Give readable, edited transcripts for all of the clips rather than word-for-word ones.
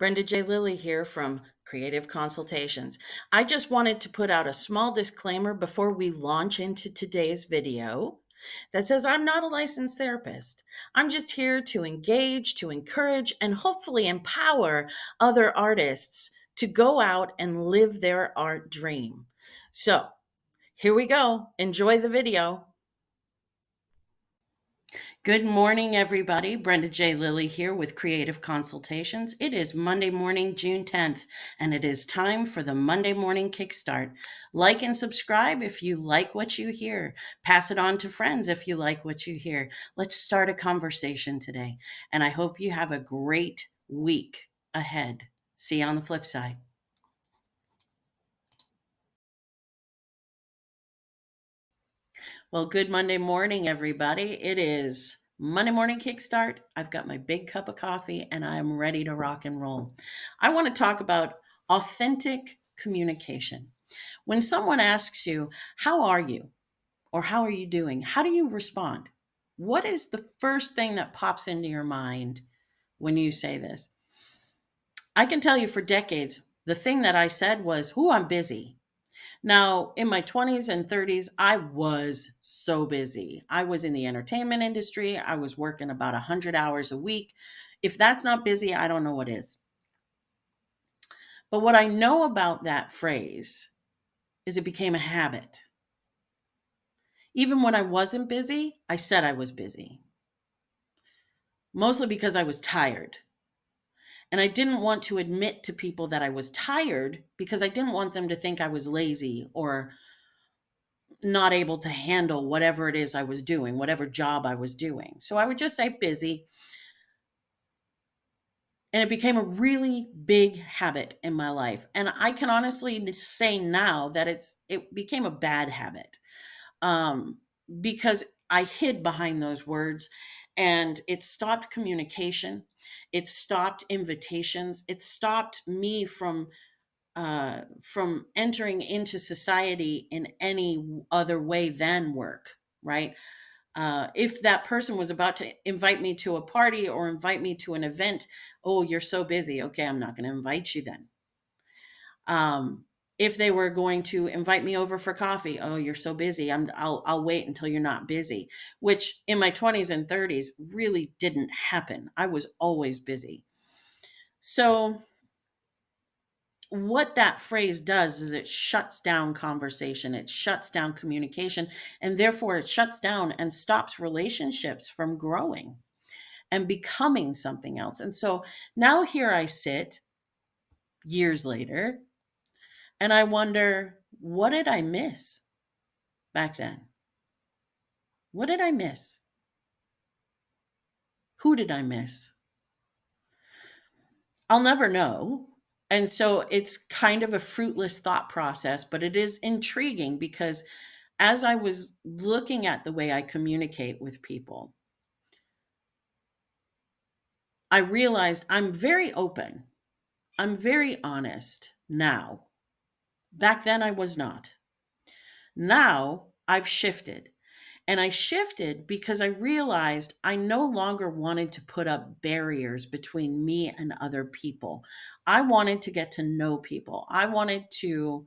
Brenda J. Lilly here from Creative Consultations. I just wanted to put out a small disclaimer before we launch into today's video that says I'm not a licensed therapist. I'm just here to engage, to encourage, and hopefully empower other artists to go out and live their art dream. So here we go. Enjoy the video. Good morning, everybody. Brenda J. Lilly here with Creative Consultations. It is Monday morning, June 10th, and it is time for the Monday Morning Kickstart. Like and subscribe if you like what you hear. Pass it on to friends if you like what you hear. Let's start a conversation today, and I hope you have a great week ahead. See you on the flip side. Well, good Monday morning, everybody. It is Monday Morning Kickstart. I've got my big cup of coffee and I am ready to rock and roll. I want to talk about authentic communication. When someone asks you, how are you? Or how are you doing? How do you respond? What is the first thing that pops into your mind when you say this? I can tell you for decades, the thing that I said was, I'm busy. Now, in my 20s and 30s, I was so busy. I was in the entertainment industry. I was working about 100 hours a week. If that's not busy, I don't know what is. But what I know about that phrase is it became a habit. Even when I wasn't busy, I said I was busy, mostly because I was tired. And I didn't want to admit to people that I was tired because I didn't want them to think I was lazy or not able to handle whatever it is I was doing, whatever job I was doing. So I would just say busy. And it became a really big habit in my life. And I can honestly say now that it became a bad habit um, because I hid behind those words and it stopped communication. It stopped invitations. It stopped me from entering into society in any other way than work, right? If that person was about to invite me to a party or invite me to an event, oh, you're so busy. Okay, I'm not going to invite you then. If they were going to invite me over for coffee, oh, you're so busy. I'll wait until you're not busy, which in my 20s and 30s really didn't happen. I was always busy. So what that phrase does is it shuts down conversation, it shuts down communication, and therefore it shuts down and stops relationships from growing and becoming something else. And so now here I sit years later and I wonder, what did I miss back then? What did I miss? Who did I miss? I'll never know. And so it's kind of a fruitless thought process, but it is intriguing because as I was looking at the way I communicate with people, I realized I'm very open. I'm very honest now. Back then, I was not. Now, I've shifted. And I shifted because I realized I no longer wanted to put up barriers between me and other people. I wanted to get to know people. I wanted to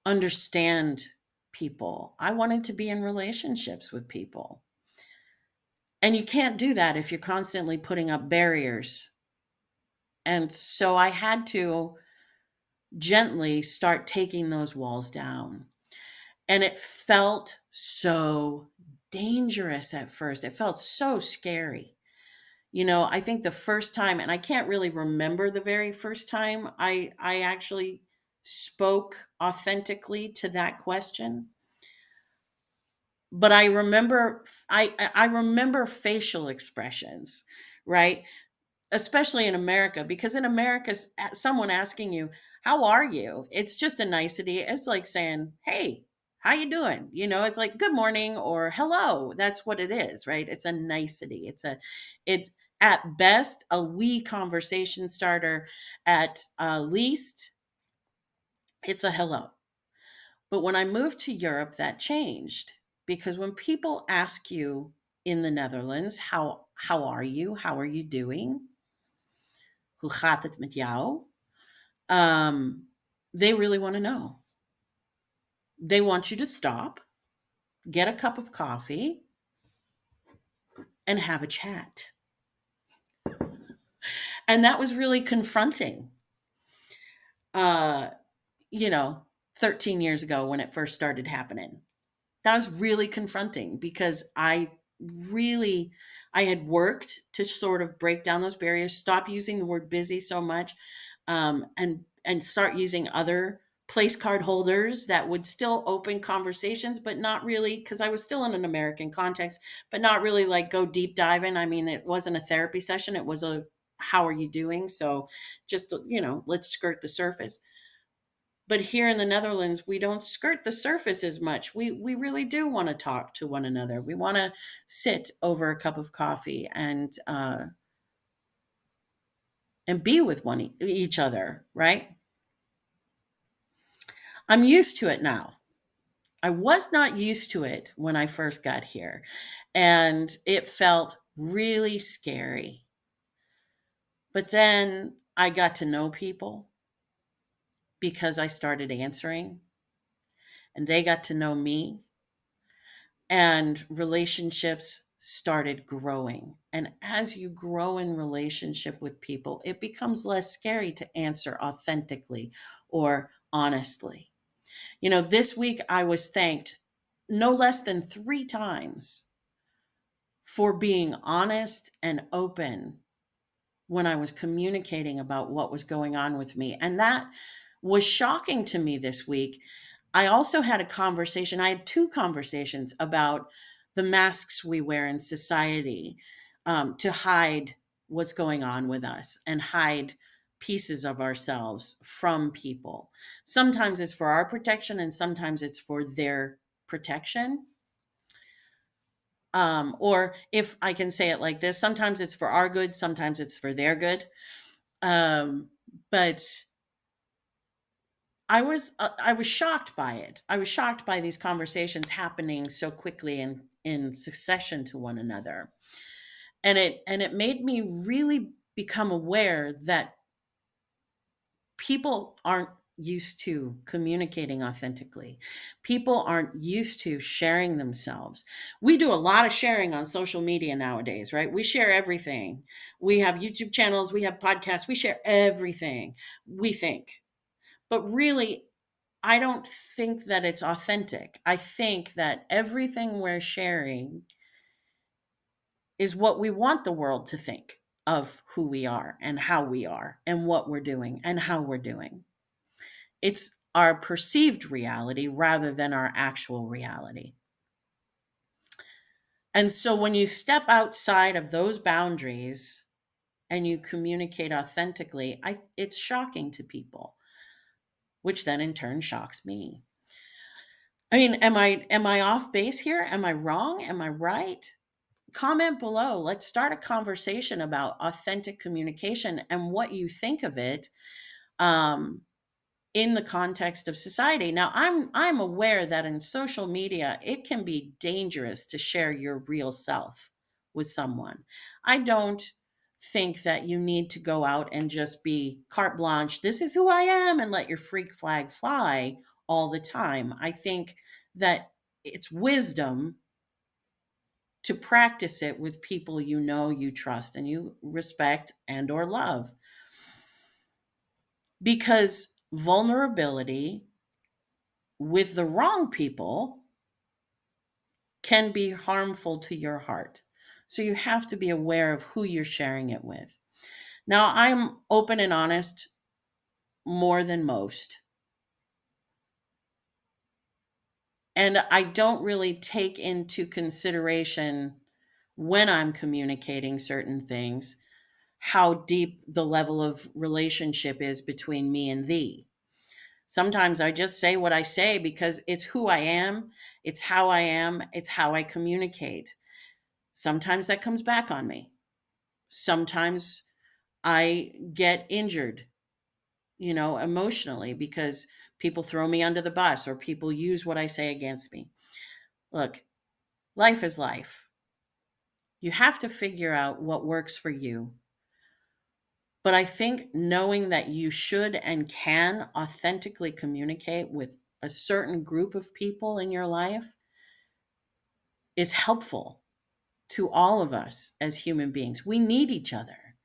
understand people. I wanted to be in relationships with people. And you can't do that if you're constantly putting up barriers. And so I had to gently start taking those walls down. And it felt so dangerous at first. It felt so scary. I think the first time, and I can't really remember the very first time I actually spoke authentically to that question, but I remember facial expressions, right? Especially in America, because in America, someone asking you, "How are you?" It's just a nicety. It's like saying, "Hey, how you doing?" It's like good morning or hello. That's what it is, right? It's a nicety. It's at best a wee conversation starter. At least, it's a hello. But when I moved to Europe, that changed because when people ask you in the Netherlands, how are you? How are you doing? Hoe gaat het met jou? Um, they really want to know. They want you to stop, get a cup of coffee, and have a chat. And that was really confronting. Uh, you know, 13 years ago when it first started happening. That was really confronting because really I had worked to sort of break down those barriers, stop using the word busy so much, and start using other place card holders that would still open conversations, but not really because I was still in an American context, but not really like go deep diving. I mean, it wasn't a therapy session; it was a how are you doing? So just let's skirt the surface. But here in the Netherlands, we don't skirt the surface as much. We really do want to talk to one another. We want to sit over a cup of coffee and be with each other, right? I'm used to it now. I was not used to it when I first got here, and it felt really scary. But then I got to know people because I started answering, and they got to know me, and relationships started growing. And as you grow in relationship with people, it becomes less scary to answer authentically or honestly. This week I was thanked no less than 3 times for being honest and open when I was communicating about what was going on with me. And that was shocking to me this week. I also had a conversation, I had 2 conversations about the masks we wear in society to hide what's going on with us and hide pieces of ourselves from people. Sometimes it's for our protection and sometimes it's for their protection. Or if I can say it like this, sometimes it's for our good, sometimes it's for their good. Um, but I was shocked by it. I was shocked by these conversations happening so quickly and in succession to one another. And it made me really become aware that people aren't used to communicating authentically. People aren't used to sharing themselves. We do a lot of sharing on social media nowadays, right? We share everything. We have YouTube channels, we have podcasts, we share everything we think. But really, I don't think that it's authentic. I think that everything we're sharing is what we want the world to think of who we are and how we are and what we're doing and how we're doing. It's our perceived reality rather than our actual reality. And so when you step outside of those boundaries and you communicate authentically, it's shocking to people, which then in turn shocks me. I mean, am I off base here? Am I wrong? Am I right? Comment below. Let's start a conversation about authentic communication and what you think of it. Um, in the context of society. Now, I'm aware that in social media it can be dangerous to share your real self with someone. I don't think that you need to go out and just be carte blanche, this is who I am, and let your freak flag fly all the time. I think that it's wisdom to practice it with people you trust and you respect and or love, because vulnerability with the wrong people can be harmful to your heart. So you have to be aware of who you're sharing it with. Now, I'm open and honest more than most. And I don't really take into consideration when I'm communicating certain things how deep the level of relationship is between me and thee. Sometimes I just say what I say because it's who I am, it's how I am, it's how I communicate. Sometimes that comes back on me. Sometimes I get injured, emotionally because people throw me under the bus or people use what I say against me. Look, life is life. You have to figure out what works for you. But I think knowing that you should and can authentically communicate with a certain group of people in your life is helpful to all of us as human beings. We need each other.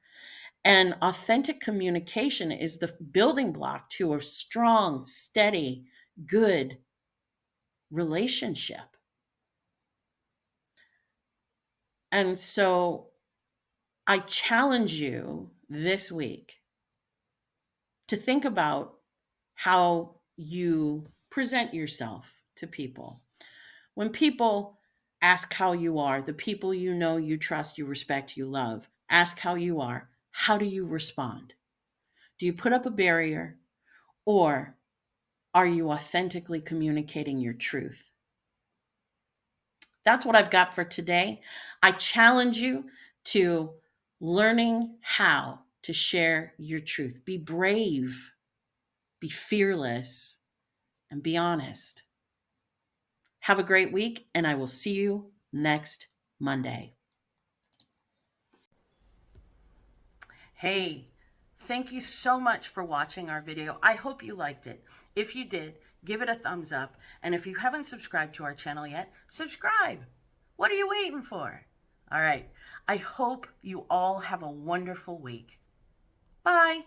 And authentic communication is the building block to a strong, steady, good relationship. And so I challenge you this week to think about how you present yourself to people. When people ask how you are, the people you know, you trust, you respect, you love, ask how you are, how do you respond? Do you put up a barrier, or are you authentically communicating your truth? That's what I've got for today. I challenge you to learning how to share your truth. Be brave, be fearless, and be honest. Have a great week, and I will see you next Monday. Hey, thank you so much for watching our video. I hope you liked it. If you did, give it a thumbs up. And if you haven't subscribed to our channel yet, subscribe. What are you waiting for? All right. I hope you all have a wonderful week. Bye.